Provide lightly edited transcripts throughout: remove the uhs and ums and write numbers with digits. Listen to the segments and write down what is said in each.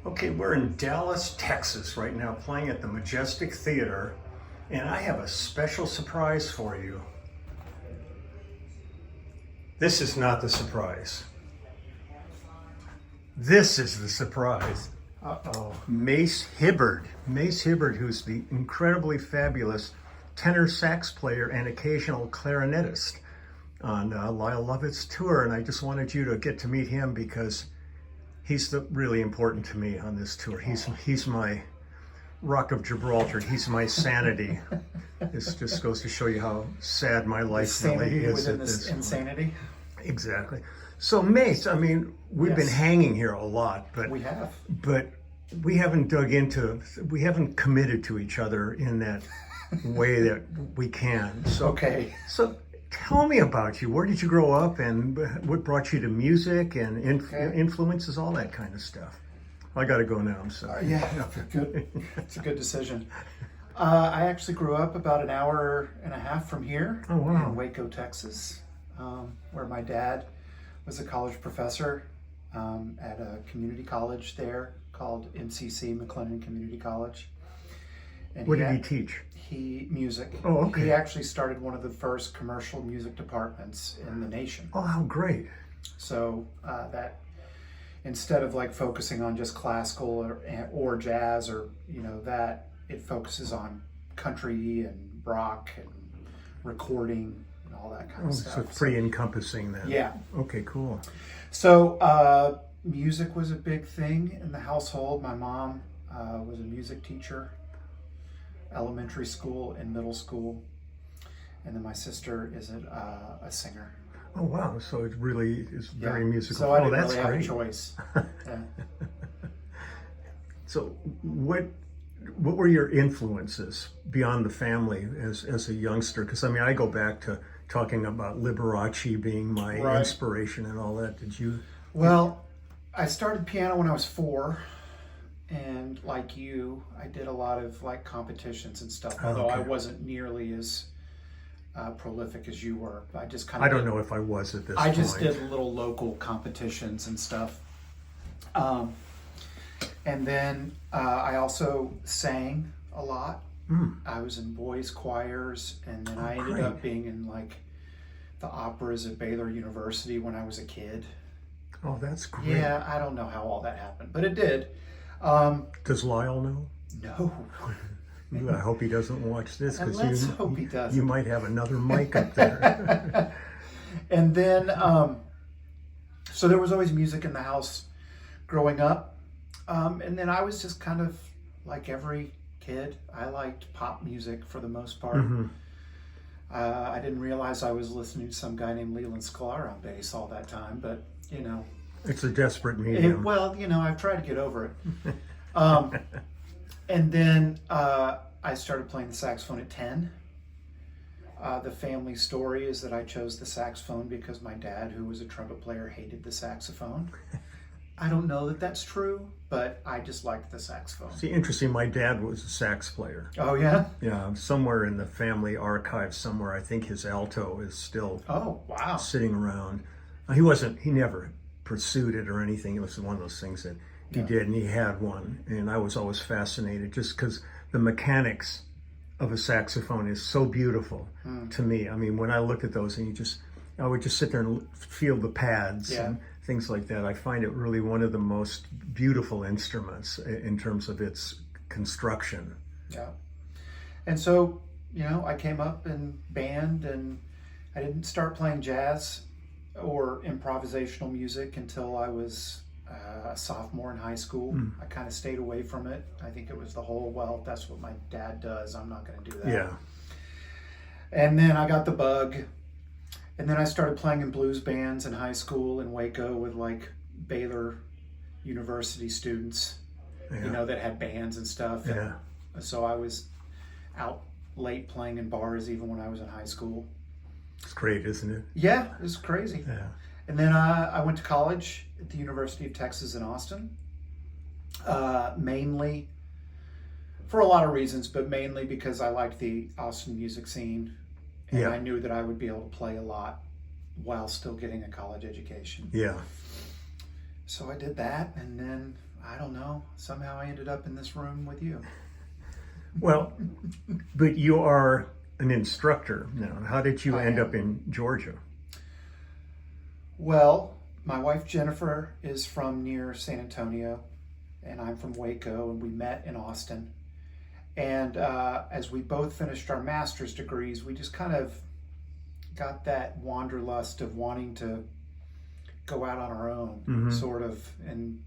Okay, we're in Dallas, Texas right now, playing at the Majestic Theater, and I have a special surprise for you. This is not the surprise. This is the surprise. Uh-oh. Mace Hibbard. Mace Hibbard, who's the incredibly fabulous tenor sax player and occasional clarinetist on Lyle Lovett's tour, and I just wanted you to get to meet him because he's really important to me on this tour. He's my Rock of Gibraltar. He's my sanity. This just goes to show you how sad my life really is at this point. Insanity. Exactly. So Mace, I mean, we've been hanging here a lot, but we have. But we haven't we haven't committed to each other in that way that we can. So Okay. So tell me about you. Where did you grow up, and what brought you to music and influences, all that kind of stuff? I got to go now. I'm sorry. Yeah, good. It's a good decision. I actually grew up about an hour and a half from here. Oh, wow. In Waco, Texas, where my dad was a college professor at a community college there called MCC, McLennan Community College. And what did he teach? Music. Oh, okay. He actually started one of the first commercial music departments in the nation. Oh, how great. So that instead of like focusing on just classical or jazz or, that it focuses on country and rock and recording and all that kind of stuff. So it's pretty encompassing then. Yeah. Okay, cool. So music was a big thing in the household. My mom was a music teacher, elementary school and middle school, and then my sister is a singer. Oh wow! So it really is very musical. So I didn't that's really have great. a choice. Yeah. So what were your influences beyond the family as a youngster? Because I mean, I go back to talking about Liberace being my inspiration and all that. Did you? Well, I started piano when I was 4. And like you, I did a lot of like competitions and stuff, although I wasn't nearly as prolific as you were. I just kind of... I don't know if I was at this point. I just did little local competitions and stuff. And then I also sang a lot. I was in boys' choirs, and then I ended up being in like the operas at Baylor University when I was a kid. Oh, that's great. Yeah, I don't know how all that happened, but it did. Does Lyle know? No. I hope he doesn't watch this, Let's hope he doesn't. You might have another mic up there. And then, so there was always music in the house growing up. And then I was just kind of like every kid. I liked pop music for the most part. Mm-hmm. I didn't realize I was listening to some guy named Leland Sklar on bass all that time, but It's a desperate medium. I've tried to get over it. And then I started playing the saxophone at 10. The family story is that I chose the saxophone because my dad, who was a trumpet player, hated the saxophone. I don't know that that's true, but I just liked the saxophone. See, interesting, my dad was a sax player. Oh, yeah? Yeah, somewhere in the family archive somewhere, I think his alto is still sitting around. He never pursued it or anything. It was one of those things that he did, and he had one. And I was always fascinated just because the mechanics of a saxophone is so beautiful to me. I mean, when I look at those, and I would just sit there and feel the pads and things like that. I find it really one of the most beautiful instruments in terms of its construction. Yeah. And so, I came up in band, and I didn't start playing jazz or improvisational music until I was a sophomore in high school. I kind of stayed away from it. I think it was the whole, that's what my dad does, I'm not going to do that. Yeah. And then I got the bug, and then I started playing in blues bands in high school in Waco with like Baylor University students, that had bands and stuff. Yeah. And so I was out late playing in bars even when I was in high school. It's great, isn't it? Yeah, it was crazy. Yeah. And then I went to college at the University of Texas in Austin, mainly for a lot of reasons, but mainly because I liked the Austin music scene, and I knew that I would be able to play a lot while still getting a college education. Yeah. So I did that, and then I don't know. Somehow I ended up in this room with you. Well, but you are an instructor now. How did you end up in Georgia? Well, my wife Jennifer is from near San Antonio, and I'm from Waco, and we met in Austin. And as we both finished our master's degrees, we just kind of got that wanderlust of wanting to go out on our own, sort of, and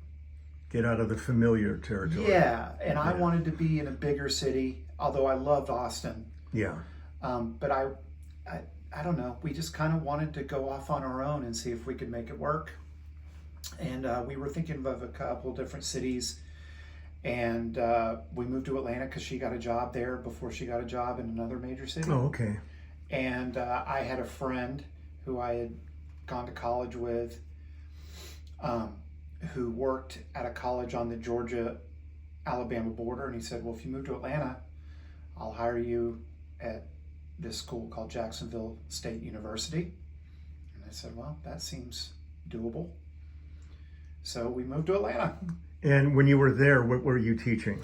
get out of the familiar territory. Yeah, and I wanted to be in a bigger city, although I loved Austin. Yeah. But I don't know. We just kind of wanted to go off on our own and see if we could make it work. And we were thinking of a couple different cities. And we moved to Atlanta because she got a job there before she got a job in another major city. Oh, okay. And I had a friend who I had gone to college with, who worked at a college on the Georgia-Alabama border. And he said, well, if you move to Atlanta, I'll hire you at this school called Jacksonville State University. And I said, well, that seems doable. So we moved to Atlanta. And when you were there, what were you teaching?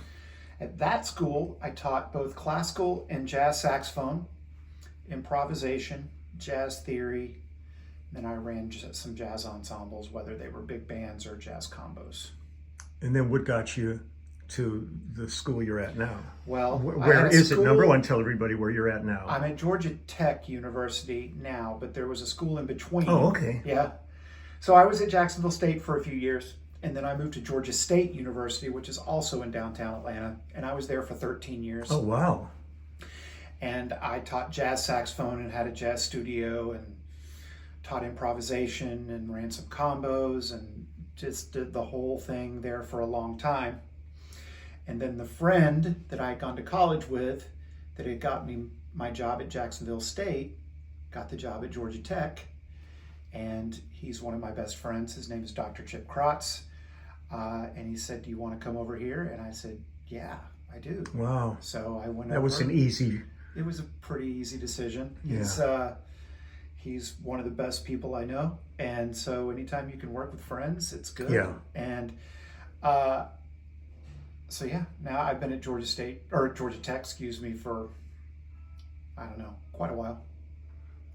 At that school, I taught both classical and jazz saxophone, improvisation, jazz theory. Then I ran some jazz ensembles, whether they were big bands or jazz combos. And then what got you to the school you're at now? Well, where is it? Number one, tell everybody where you're at now. I'm at Georgia Tech University now, but there was a school in between. Oh, okay. Yeah. So I was at Jacksonville State for a few years, and then I moved to Georgia State University, which is also in downtown Atlanta, and I was there for 13 years. Oh, wow. And I taught jazz saxophone and had a jazz studio and taught improvisation and ran some combos and just did the whole thing there for a long time. And then the friend that I had gone to college with that had got me my job at Jacksonville State got the job at Georgia Tech. And he's one of my best friends. His name is Dr. Chip Krotz. And he said, do you want to come over here? And I said, yeah, I do. Wow. So I went over. That was an easy... It was a pretty easy decision. Yeah. He's one of the best people I know. And so anytime you can work with friends, it's good. Yeah. And so yeah, now I've been at Georgia Tech, excuse me, for, I don't know, quite a while.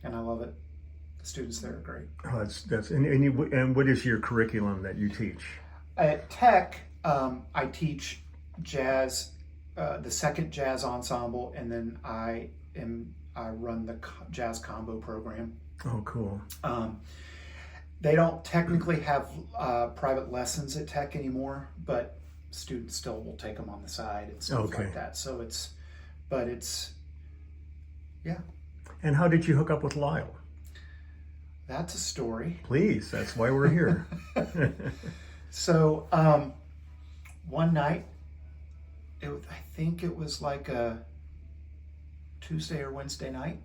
And I love it. The students there are great. Oh, and what is your curriculum that you teach? At Tech, I teach jazz, the second jazz ensemble, and then I run the jazz combo program. Oh, cool. They don't technically have private lessons at Tech anymore, but students still will take them on the side and stuff like that. So yeah. And how did you hook up with Lyle? That's a story. Please, that's why we're here. So one night, I think it was like a Tuesday or Wednesday night,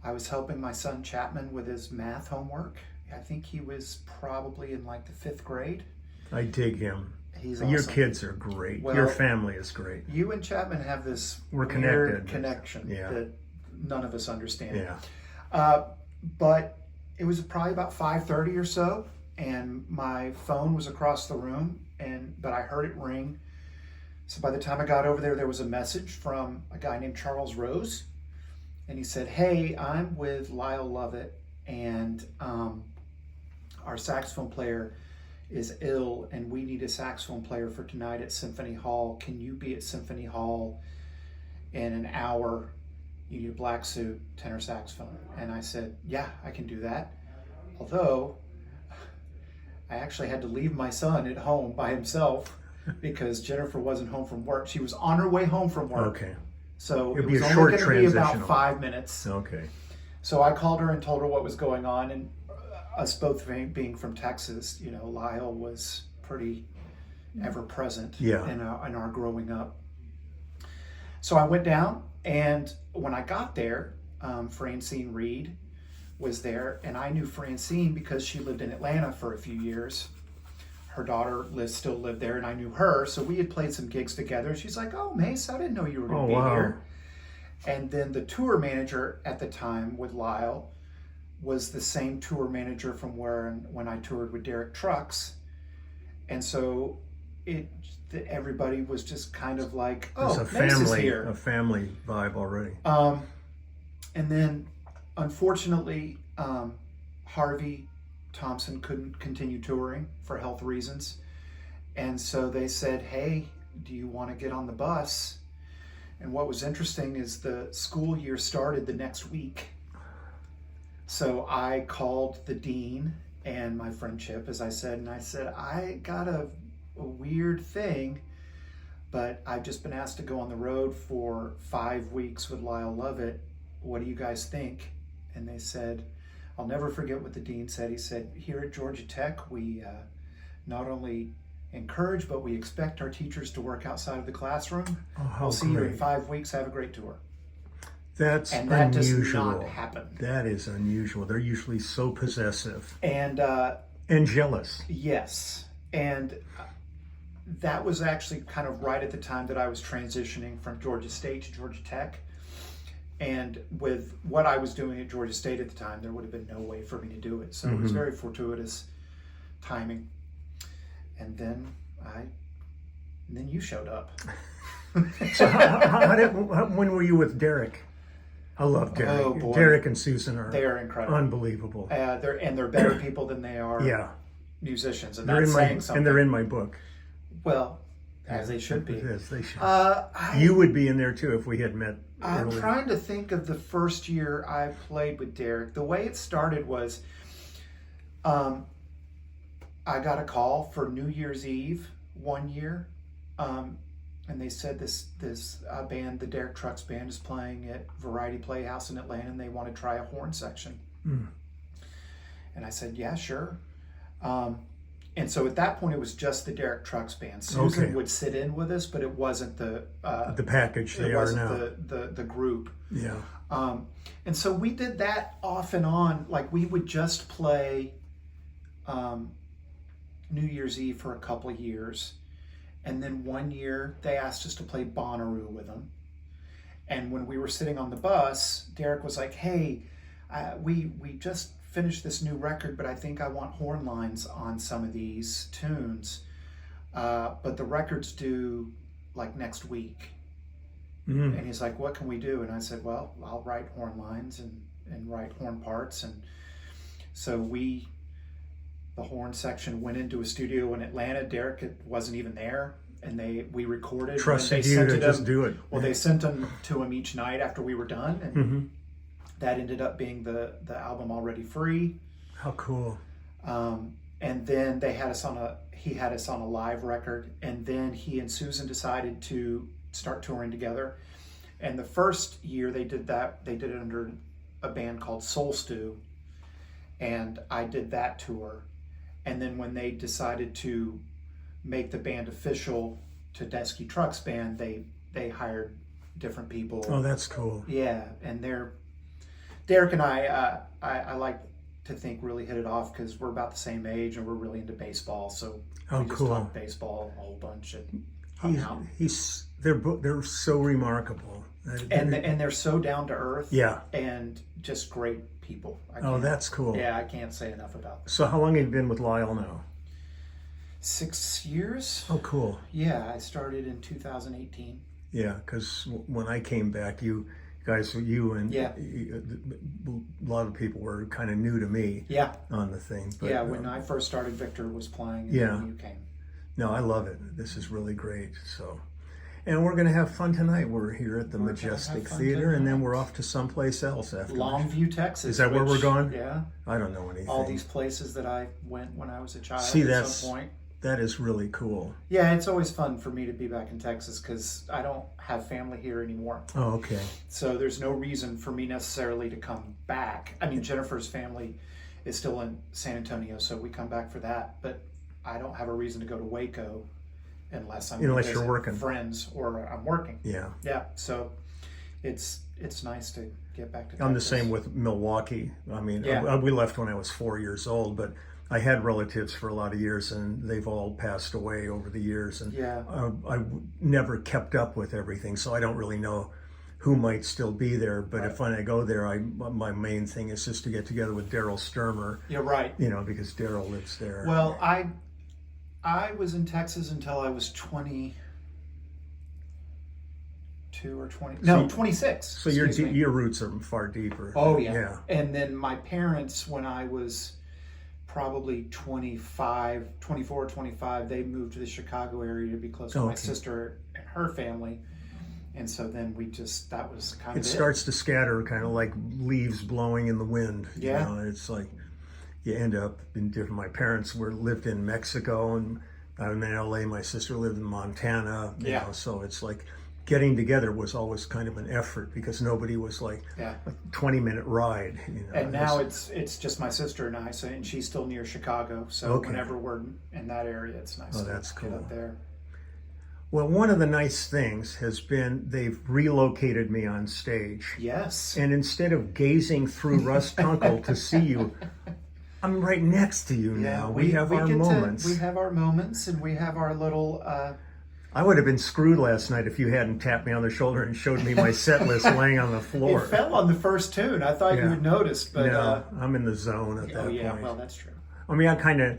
I was helping my son Chapman with his math homework. I think he was probably in like the 5th grade. I dig him. He's Your awesome. Kids are great. Well, your family is great. You and Chapman have this weird connection that none of us understand. Yeah. But it was probably about 5:30 or so, and my phone was across the room, but I heard it ring. So by the time I got over there, there was a message from a guy named Charles Rose, and he said, hey, I'm with Lyle Lovett, and our saxophone player is ill, and we need a saxophone player for tonight at Symphony Hall. Can you be at Symphony Hall in an hour? You need a black suit, tenor saxophone. And I said, yeah, I can do that. Although I actually had to leave my son at home by himself because Jennifer wasn't home from work. She was on her way home from work. Okay. So It'd it was be a only short going to be about transitional. 5 minutes. Okay. So I called her and told her what was going on, and us both being from Texas, Lyle was pretty ever present in our growing up. So I went down, and when I got there, Francine Reed was there, and I knew Francine because she lived in Atlanta for a few years. Her daughter still lived there, and I knew her, so we had played some gigs together. She's like, oh, Mace, I didn't know you were going to be here. And then the tour manager at the time with Lyle was the same tour manager from when I toured with Derek Trucks. And so everybody was just kind of like, There's oh, a Mace is family, here. a family vibe already. And then, unfortunately, Harvey Thompson couldn't continue touring for health reasons. And so they said, hey, do you want to get on the bus? And what was interesting is the school year started the next week. So I called the dean and my friend Chip, as I said, and I said, I got a weird thing, but I've just been asked to go on the road for 5 weeks with Lyle Lovett. What do you guys think? And they said, I'll never forget what the dean said. He said, here at Georgia Tech, we not only encourage, but we expect our teachers to work outside of the classroom. We'll see you in 5 weeks. Have a great tour. That's and that unusual. does not happen. That is unusual. They're usually so possessive and jealous. Yes. And that was actually kind of right at the time that I was transitioning from Georgia State to Georgia Tech. And with what I was doing at Georgia State at the time, there would have been no way for me to do it. So it was very fortuitous timing. And then you showed up. So when were you with Derek? I love Derek. Oh, boy. Derek and Susan they are incredible, unbelievable. They're better people than they are musicians, and they're that's in saying something. And they're in my book. Well, as they should be. Yes, they should. You would be in there too if we had met. I'm earlier. trying to think of the first year I played with Derek. The way it started was, I got a call for New Year's Eve one year, and they said this band, the Derek Trucks Band, is playing at Variety Playhouse in Atlanta, and they want to try a horn section. And I said, yeah, sure. And so at that point, it was just the Derek Trucks Band. Susan would sit in with us, but it wasn't the package they are now. The group. Yeah. And so we did that off and on. Like we would just play New Year's Eve for a couple of years. And then one year they asked us to play Bonnaroo with them. And when we were sitting on the bus, Derek was like, hey, we just finished this new record, but I think I want horn lines on some of these tunes. But the record's due like next week. And he's like, what can we do? And I said, well, I'll write horn lines and write horn parts. And so the horn section went into a studio in Atlanta. Derek wasn't even there, and we recorded. Trusted you to just do it. Well, they sent them to him each night after we were done, and that ended up being the album Already Free. How cool! And then he had us on a live record, and then he and Susan decided to start touring together. And the first year they did it under a band called Soul Stew, and I did that tour. And then when they decided to make the band official to Tedeschi Trucks Band, they hired different people. Oh, that's cool. Yeah, and Derek and I like to think really hit it off because we're about the same age and we're really into baseball. So we just talk baseball a whole bunch and hung out. They're so remarkable. And they're so down to earth. Yeah. And just great people. That's cool. Yeah, I can't say enough about them. So how long have you been with Lyle now? 6 years. Oh, cool. Yeah, I started in 2018. Yeah, because when I came back, you and a lot of people were kind of new to me. Yeah. On the thing. But, when I first started, Victor was playing. And then you came. No, I love it. This is really great. So. And we're going to have fun tonight. We're here at the Majestic Theater, and then we're off to someplace else after. Longview, Texas. Is that where we're going? Yeah. I don't know anything. All these places that I went when I was a child at some point. That is really cool. Yeah, it's always fun for me to be back in Texas because I don't have family here anymore. Oh, okay. So there's no reason for me necessarily to come back. I mean, Jennifer's family is still in San Antonio, so we come back for that. But I don't have a reason to go to Waco unless you're working, friends, or I'm working. Yeah. Yeah. So it's nice to get back to Texas. I'm the same with Milwaukee. I mean, we left when I was 4 years old, but I had relatives for a lot of years, and they've all passed away over the years. And I never kept up with everything, so I don't really know who might still be there. But when I go there, my main thing is just to get together with Daryl Sturmer. You're right. Because Daryl lives there. Well, I was in Texas until I was 22 or 20. No, 26. So your roots are far deeper. Oh, yeah. And then my parents, when I was probably 24, 25, they moved to the Chicago area to be close to my sister and her family. And so then that was kind of it. It starts to scatter, kind of like leaves blowing in the wind. Yeah. You know, it's like you end up in different. My parents lived in Mexico, and I'm in LA. My sister lived in Montana. You know, so it's like getting together was always kind of an effort because nobody was like a 20-minute ride. You know, and now it's just my sister and I. So and she's still near Chicago. So whenever we're in that area, it's nice. Oh, that's cool. Get up there. Well, one of the nice things has been they've relocated me on stage. Yes. And instead of gazing through Russ Kunkel to see you, I'm right next to you now. We have our moments. We have our moments, and we have our little... I would have been screwed last night if you hadn't tapped me on the shoulder and showed me my set list laying on the floor. It fell on the first tune. I thought you had noticed, but... No, I'm in the zone at that point. Oh, yeah, well, that's true. I mean, I kind of...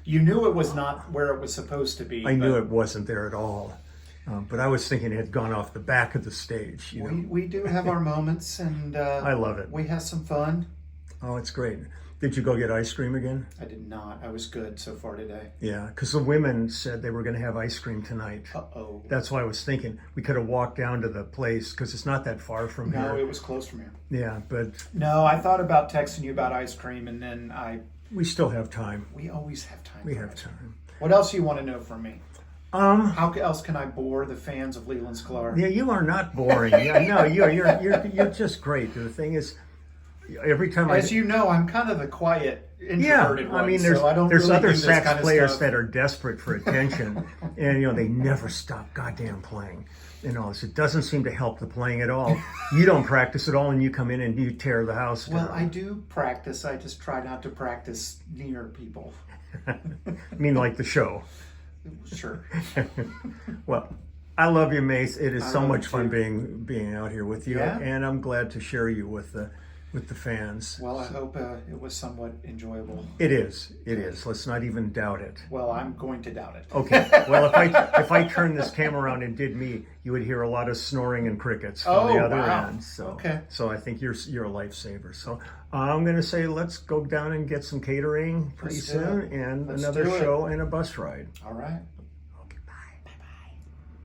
You knew it was not where it was supposed to be. I knew it wasn't there at all. But I was thinking it had gone off the back of the stage. You know? We do have our moments, and I love it. We have some fun. Oh, it's great. Did you go get ice cream again? I did not. I was good so far today. Yeah, because the women said they were going to have ice cream tonight. Uh-oh. That's why I was thinking we could have walked down to the place because it's not that far from here. No, it was close from here. Yeah, but... No, I thought about texting you about ice cream, and then We still have time. We always have time. We have time. What else do you want to know from me? How else can I bore the fans of Leland Sklar? Yeah, you are not boring. Yeah, no, you're just great. The thing is, every time as you know, I'm kind of the quiet, introverted one. I mean, there's other sax players that are desperate for attention, and they never stop goddamn playing. So it doesn't seem to help the playing at all. You don't practice at all, and you come in and you tear the house down. Well, I do practice. I just try not to practice near people. I mean, like the show. Sure. Well, I love you, Mace. It is so much fun being out here with you, and I'm glad to share you with the fans. Well, I hope it was somewhat enjoyable. It is. It is. Let's not even doubt it. Well, I'm going to doubt it. Okay. Well, if I turned this camera around and did me, you would hear a lot of snoring and crickets from the other end. So I think you're a lifesaver. So I'm going to say let's go down and get some catering pretty soon, and another show and a bus ride. All right.